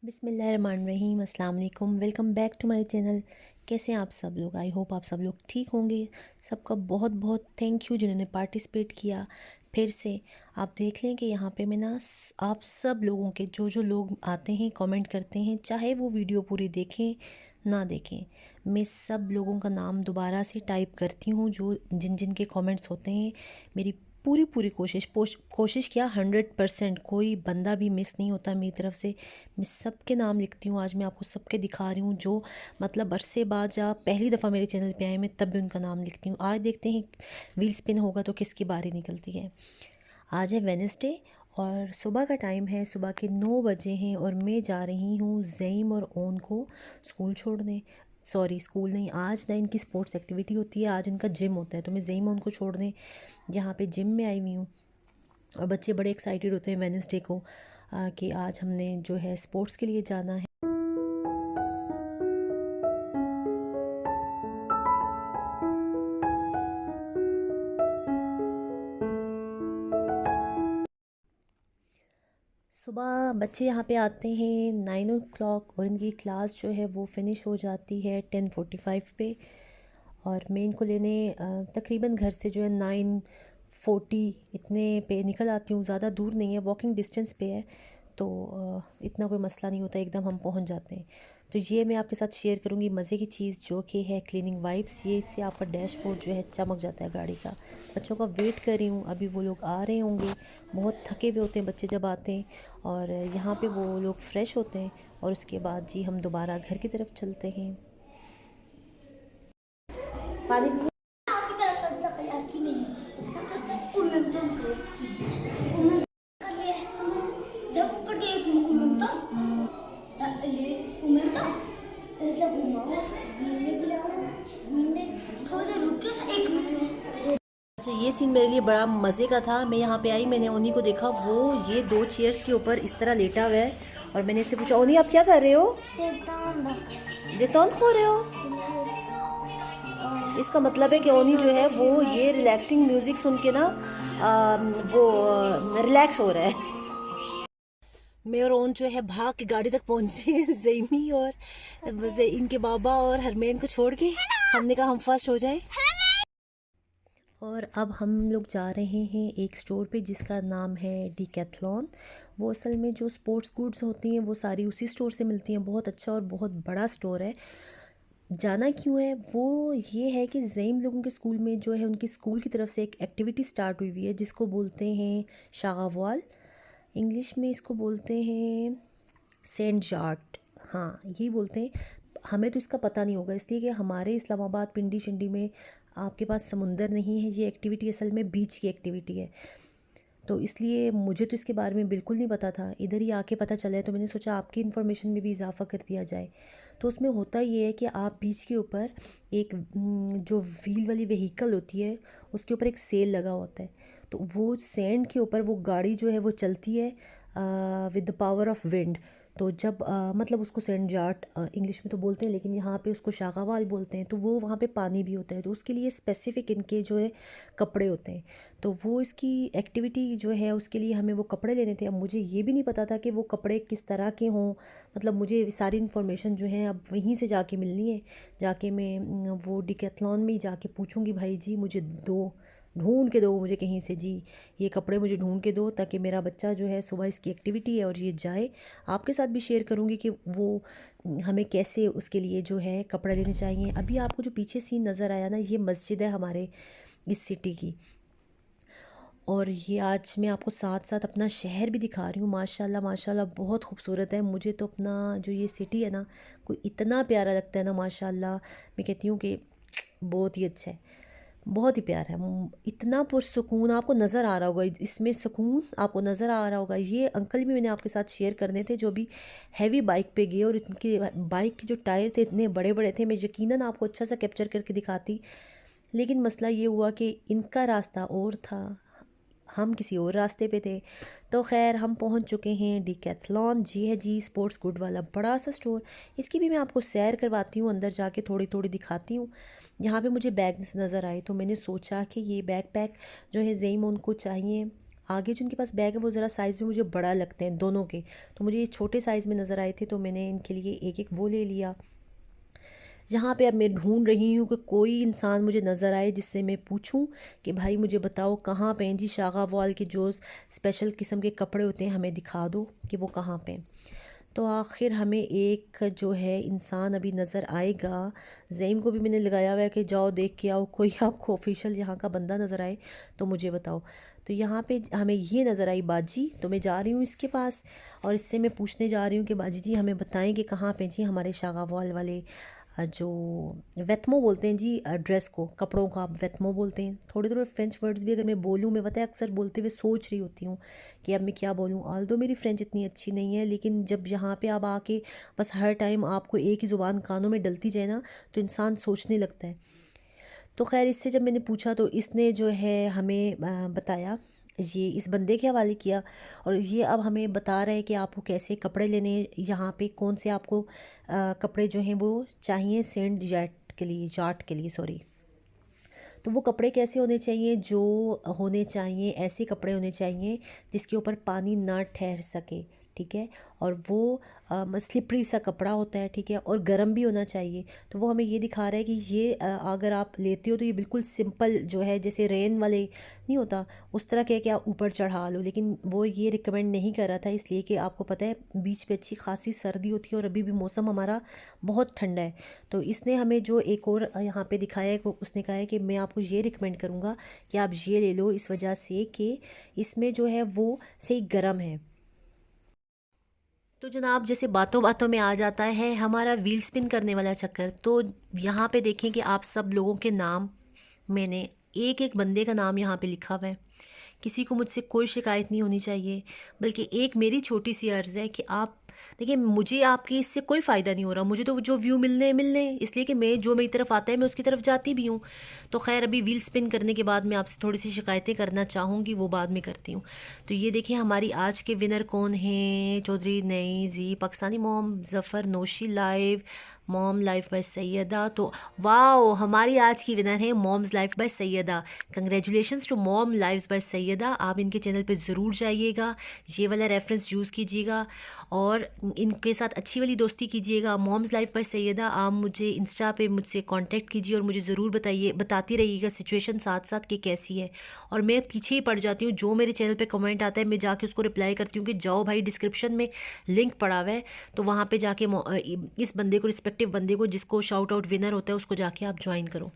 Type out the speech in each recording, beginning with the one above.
बिस्मिल्लाहिर्रहमानिर्रहीम अस्सलाम वालेकुम। Welcome back to my channel. कैसे हैं आप सब लोग? आई होप आप सब लोग ठीक होंगे। सबका बहुत बहुत थैंक यू जिन्होंने पार्टिसिपेट किया। फिर से आप देख लें कि यहाँ पे मैं ना आप सब लोगों के जो जो लोग आते हैं कमेंट करते हैं, चाहे वो वीडियो पूरी देखें ना देखें, मैं सब लोगों का नाम दोबारा से टाइप करती हूँ जो जिन जिन के कमेंट्स होते हैं। मेरी पूरी पूरी कोशिश किया 100%, कोई बंदा भी मिस नहीं होता मेरी तरफ से। मैं सबके नाम लिखती हूँ। आज मैं आपको सबके दिखा रही हूँ जो मतलब अरसे बाद या पहली दफ़ा मेरे चैनल पे आए, मैं तब भी उनका नाम लिखती हूँ। आज देखते हैं व्हील स्पिन होगा तो किसकी बारी निकलती है। आज है वेडनेसडे और सुबह का टाइम है, सुबह के 9 बजे हैं और मैं जा रही हूँ ज़ईम और ओन को स्कूल छोड़ने। सॉरी, स्कूल नहीं, आज ना इनकी स्पोर्ट्स एक्टिविटी होती है, आज इनका जिम होता है, तो मैं ज़ईम ओन को छोड़ने यहाँ पे जिम में आई हुई हूँ। और बच्चे बड़े एक्साइटेड होते हैं वेडनेसडे को कि आज हमने जो है स्पोर्ट्स के लिए जाना है। सुबह बच्चे यहाँ पे आते हैं 9 o'clock और इनकी क्लास जो है वो फिनिश हो जाती है 10:45 पे। और मैं इनको लेने तकरीबन घर से जो है 9:40 इतने पे निकल आती हूँ। ज़्यादा दूर नहीं है, वॉकिंग डिस्टेंस पे है, तो इतना कोई मसला नहीं होता, एकदम हम पहुँच जाते हैं। तो ये मैं आपके साथ शेयर करूँगी मज़े की चीज़ जो कि है क्लीनिंग वाइप्स। ये इससे आपका डैशबोर्ड जो है चमक जाता है गाड़ी का। बच्चों का वेट कर रही हूँ, अभी वो लोग आ रहे होंगे। बहुत थके हुए होते हैं बच्चे जब आते हैं और यहाँ पे वो लोग फ्रेश होते हैं और उसके बाद जी हम दोबारा घर की तरफ चलते हैं। पानी पी। अच्छा, ये सीन मेरे लिए बड़ा मज़े का था। मैं यहाँ पे आई, मैंने ओनी को देखा, वो ये 2 चेयर्स के ऊपर इस तरह लेटा हुआ है और मैंने इससे पूछा, ओनी आप क्या कर रहे हो? देतौन खो रहे हो? इसका मतलब है कि ओनी जो है वो ये रिलैक्सिंग म्यूज़िक सुन के ना वो रिलैक्स हो रहा है। मैं और ओन जो है भाग के गाड़ी तक पहुंचे हैं ज़ैमी और इनके बाबा और हरमैन को छोड़ के। हमने कहा हम फर्स्ट हो जाए। और अब हम लोग जा रहे हैं एक स्टोर पे जिसका नाम है डीकैथलॉन। वो असल में जो स्पोर्ट्स गुड्स होती हैं वो सारी उसी स्टोर से मिलती हैं। बहुत अच्छा और बहुत बड़ा स्टोर है। जाना क्यों है वो ये है कि ज़ईम लोगों के स्कूल में जो है उनकी स्कूल की तरफ से एक एक्टिविटी स्टार्ट हुई हुई है जिसको बोलते हैं शागावाल। इंग्लिश में इसको बोलते हैं सेंट जार्ट, हाँ यही बोलते हैं। हमें तो इसका पता नहीं होगा इसलिए कि हमारे इस्लामाबाद पिंडी शिंडी में आपके पास समुंदर नहीं है। ये एक्टिविटी असल में बीच की एक्टिविटी है, तो इसलिए मुझे तो इसके बारे में बिल्कुल नहीं पता था। इधर ही आके पता चला है तो मैंने सोचा आपकी इन्फॉर्मेशन में भी इजाफा कर दिया जाए। तो उसमें होता ये है कि आप बीच के ऊपर एक जो व्हील वाली व्हीकल होती है उसके ऊपर एक सेल लगा होता है, तो वो सैंड के ऊपर वो गाड़ी जो है वो चलती है with the power of wind. तो जब मतलब उसको सेंट जाट इंग्लिश में तो बोलते हैं लेकिन यहाँ पे उसको शागावाल बोलते हैं। तो वो वहाँ पे पानी भी होता है, तो उसके लिए स्पेसिफ़िक इनके जो है कपड़े होते हैं। तो वो इसकी एक्टिविटी जो है उसके लिए हमें वो कपड़े लेने थे। अब मुझे ये भी नहीं पता था कि वो कपड़े किस तरह के हों, मतलब मुझे सारी इन्फॉर्मेशन जो है अब वहीं से जाके मिलनी है। जाके मैं वो डिकैथलॉन में ही जाके पूछूंगी, भाई जी मुझे ढूंढ के दो मुझे कहीं से जी, ये कपड़े मुझे ढूंढ के दो ताकि मेरा बच्चा जो है सुबह इसकी एक्टिविटी है और ये जाए। आपके साथ भी शेयर करूँगी कि वो हमें कैसे उसके लिए जो है कपड़े लेने चाहिए। अभी आपको जो पीछे सीन नज़र आया ना, ये मस्जिद है हमारे इस सिटी की। और ये आज मैं आपको साथ साथ अपना शहर भी दिखा रही हूँ। माशाल्लाह माशाल्लाह बहुत खूबसूरत है। मुझे तो अपना जो ये सिटी है ना, कोई इतना प्यारा लगता है ना माशाल्लाह। मैं कहती हूँ कि बहुत ही अच्छा है, बहुत ही प्यारा है। इतना पुरसुकून आपको नज़र आ रहा होगा, इसमें सुकून आपको नज़र आ रहा होगा। ये अंकल भी मैंने आपके साथ शेयर करने थे जो भी हैवी बाइक पे गए और इनकी बाइक के जो टायर थे इतने बड़े बड़े थे। मैं यकीनन आपको अच्छा सा कैप्चर करके दिखाती, लेकिन मसला ये हुआ कि इनका रास्ता और था, हम किसी और रास्ते पे थे। तो खैर हम पहुंच चुके हैं डीकैथलॉन। जी है जी, स्पोर्ट्स गुड वाला बड़ा सा स्टोर। इसकी भी मैं आपको सैर करवाती हूँ, अंदर जाके थोड़ी थोड़ी दिखाती हूँ। यहाँ पे मुझे बैग्स नज़र आए तो मैंने सोचा कि ये बैग पैक जो है ज़ईम उनको चाहिए, आगे जो उनके पास बैग है वो ज़रा साइज़ में मुझे बड़ा लगते हैं दोनों के, तो मुझे ये छोटे साइज़ में नज़र आए थे, तो मैंने इनके लिए एक एक वो ले लिया। यहाँ पे अब मैं ढूंढ रही हूँ कि कोई इंसान मुझे नज़र आए जिससे मैं पूछूं कि भाई मुझे बताओ कहाँ पे हैं जी, शागा वॉल के जो स्पेशल किस्म के कपड़े होते हैं हमें दिखा दो कि वो कहाँ पे हैं। तो आखिर हमें एक जो है इंसान अभी नज़र आएगा। ज़ैम को भी मैंने लगाया हुआ है कि जाओ देख के आओ, कोई आपको ऑफिशियल यहाँ का बंदा नज़र आए तो मुझे बताओ। तो यहाँ पे हमें ये नज़र आई बाजी, तो मैं जा रही हूँ इसके पास और इससे मैं पूछने जा रही हूँ कि बाजी जी हमें बताएं कि कहाँ पे जी हमारे शागावाल वाले जो वेतमो बोलते हैं जी ड्रेस को, कपड़ों को आप वेतमो बोलते हैं। थोड़े थोड़े फ्रेंच वर्ड्स भी अगर मैं बोलूँ, मैं पता है अक्सर बोलते हुए सोच रही होती हूँ कि अब मैं क्या बोलूँ, ऑल्दो मेरी फ्रेंच इतनी अच्छी नहीं है, लेकिन जब यहाँ पे आप आके बस हर टाइम आपको एक ही ज़ुबान कानों में डलती जाए ना तो इंसान सोचने लगता है। तो खैर इससे जब मैंने पूछा तो इसने जो है हमें बताया, ये इस बंदे के हवाले किया और ये अब हमें बता रहा है कि आपको कैसे कपड़े लेने, यहाँ पे कौन से आपको कपड़े जो हैं वो चाहिए सेंट जेट के लिए, जाट के लिए सॉरी। तो वो कपड़े कैसे होने चाहिए, जो होने चाहिए ऐसे कपड़े होने चाहिए जिसके ऊपर पानी ना ठहर सके, ठीक है। और वो स्लिपरी सा कपड़ा होता है, ठीक है, और गर्म भी होना चाहिए। तो वो हमें ये दिखा रहा है कि ये अगर आप लेते हो तो ये बिल्कुल सिंपल जो है, जैसे रेन वाले नहीं होता उस तरह के कि आप ऊपर चढ़ा लो, लेकिन वो ये रिकमेंड नहीं कर रहा था, इसलिए कि आपको पता है बीच पे अच्छी खासी सर्दी होती है और अभी भी मौसम हमारा बहुत ठंडा है। तो इसने हमें जो एक और यहाँ पे दिखाया है, उसने कहा है कि मैं आपको ये रिकमेंड करूँगा कि आप ये ले लो, इस वजह से कि इसमें जो है वो सही गर्म है। तो जनाब जैसे बातों बातों में आ जाता है हमारा व्हील स्पिन करने वाला चक्कर। तो यहाँ पे देखें कि आप सब लोगों के नाम, मैंने एक एक बंदे का नाम यहाँ पे लिखा हुआ है। किसी को मुझसे कोई शिकायत नहीं होनी चाहिए, बल्कि एक मेरी छोटी सी अर्ज़ है कि आप देखिए, मुझे आपकी इससे कोई फ़ायदा नहीं हो रहा, मुझे तो जो व्यू मिलने हैं, इसलिए कि मैं जो मेरी तरफ आता है मैं उसकी तरफ जाती भी हूँ। तो खैर अभी व्हील स्पिन करने के बाद मैं आपसे थोड़ी सी शिकायतें करना चाहूँगी, वो बाद में करती हूँ। तो ये देखिए हमारी आज के विनर कौन हैं, चौधरी नई ji, Pakistani mom, Zafar, Noshi live, mom life by Syeda. तो वाओ, हमारी आज की विनर है moms life by Syeda. Congratulations to mom lives by Syeda. आप इनके चैनल पे ज़रूर जाइएगा, ये वाला रेफरेंस यूज़ कीजिएगा और इनके साथ अच्छी वाली दोस्ती कीजिएगा। मॉम्स लाइफ बाय सैयदा, आप मुझे इंस्टा पे मुझसे कांटेक्ट कीजिए और मुझे ज़रूर बताइए, बताती रहिएगा सिचुएशन साथ साथ कि कैसी है। और मैं पीछे ही पड़ जाती हूँ, जो मेरे चैनल पे कमेंट आता है मैं जाके उसको रिप्लाई करती हूँ कि जाओ भाई डिस्क्रिप्शन में लिंक पड़ा हुआ है, तो वहाँ पे जाके इस बंदे को, रिस्पेक्टिव बंदे को जिसको शाउट आउट विनर होता है, उसको जाके आप ज्वाइन करो।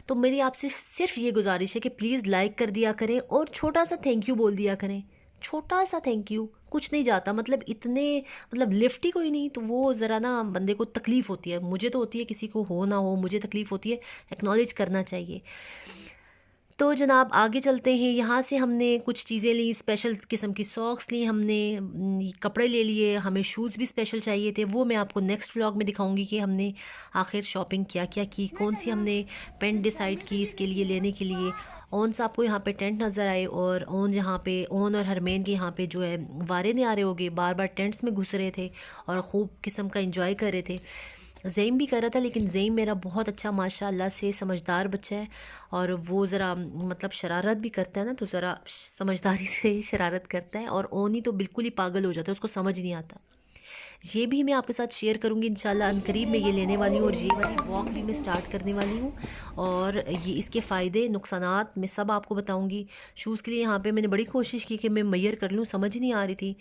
तो मेरी आपसे सिर्फ ये गुजारिश है कि प्लीज़ लाइक कर दिया करें और छोटा सा थैंक यू बोल दिया करें। छोटा सा थैंक यू, कुछ नहीं जाता, मतलब इतने, मतलब लिफ्ट ही कोई नहीं, तो वो ज़रा ना बंदे को तकलीफ़ होती है, मुझे तो होती है, किसी को हो ना हो मुझे तकलीफ़ होती है, एक्नॉलेज करना चाहिए। तो जनाब आगे चलते हैं, यहाँ से हमने कुछ चीज़ें ली, स्पेशल किस्म की सॉक्स ली हमने, कपड़े ले लिए, हमें शूज़ भी स्पेशल चाहिए थे, वो मैं आपको नेक्स्ट व्लॉग में दिखाऊंगी कि हमने आखिर शॉपिंग क्या क्या की, कौन सी हमने पेंट डिसाइड की इसके लिए लेने के लिए। ओन सा आपको यहाँ पे टेंट नज़र आए और ओन यहाँ पे, ओन और हरमैन के यहाँ पे जो है वारे नहीं आ रहे होगे, बार बार टेंट्स में घुस रहे थे और ख़ूब किस्म का इंजॉय कर रहे थे। ज़ेम भी कर रहा था, लेकिन ज़ेम मेरा बहुत अच्छा माशाल्लाह से समझदार बच्चा है और वो ज़रा मतलब शरारत भी करता है ना, तो ज़रा समझदारी से शरारत करता है, और ओनी तो बिल्कुल ही पागल हो जाता है, उसको समझ नहीं आता। ये भी मैं आपके साथ शेयर करूँगी इंशाल्लाह, अनकरीब मैं ये लेने वाली हूँ और ये वाली वॉक भी मैं स्टार्ट करने वाली हूँ और ये इसके फ़ायदे नुकसानात मैं सब आपको बताऊँगी। शूज़ के लिए यहाँ पे मैंने बड़ी कोशिश की कि मैं मैयर कर लूँ, समझ ही नहीं आ रही थी।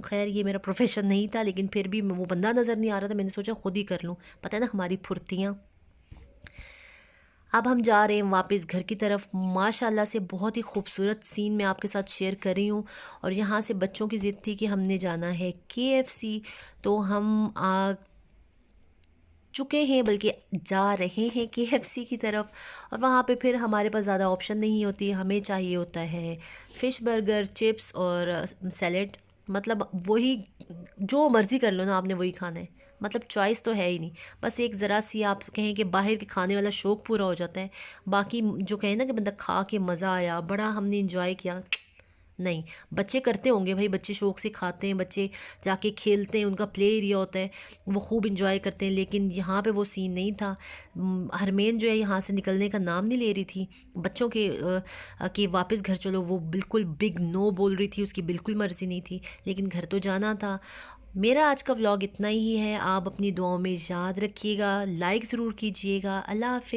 खैर ये मेरा प्रोफेशन नहीं था, लेकिन फिर भी वो बंदा नज़र नहीं आ रहा था, मैंने सोचा खुद ही कर लूँ, पता है ना हमारी फुर्तियाँ। अब हम जा रहे हैं वापस घर की तरफ। माशाल्लाह से बहुत ही खूबसूरत सीन मैं आपके साथ शेयर कर रही हूँ और यहाँ से बच्चों की ज़िद थी कि हमने जाना है KFC, तो हम आ चुके हैं, बल्कि जा रहे हैं KFC की तरफ। और वहाँ पे फिर हमारे पास ज़्यादा ऑप्शन नहीं होती, हमें चाहिए होता है फ़िश बर्गर, चिप्स और सैलेड, मतलब वही जो मर्ज़ी कर लो ना आपने वही खाना है, मतलब चॉइस तो है ही नहीं। बस एक ज़रा सी आप कहें कि बाहर के खाने वाला शौक़ पूरा हो जाता है, बाकी जो कहें ना कि बंदा खा के मज़ा आया, बड़ा हमने इंजॉय किया, नहीं, बच्चे करते होंगे भाई, बच्चे शौक से खाते हैं, बच्चे जाके खेलते हैं, उनका प्ले एरिया होता है, वो खूब इंजॉय करते हैं। लेकिन यहाँ पे वो सीन नहीं था। हरमेन जो है यहाँ से निकलने का नाम नहीं ले रही थी, बच्चों के कि वापस घर चलो, वो बिल्कुल बिग नो बोल रही थी, उसकी बिल्कुल मर्ज़ी नहीं थी, लेकिन घर तो जाना था। मेरा आज का व्लॉग इतना ही है। आप अपनी दुआओं में याद रखिएगा, लाइक ज़रूर कीजिएगा। अल्लाह हाफ़िज़।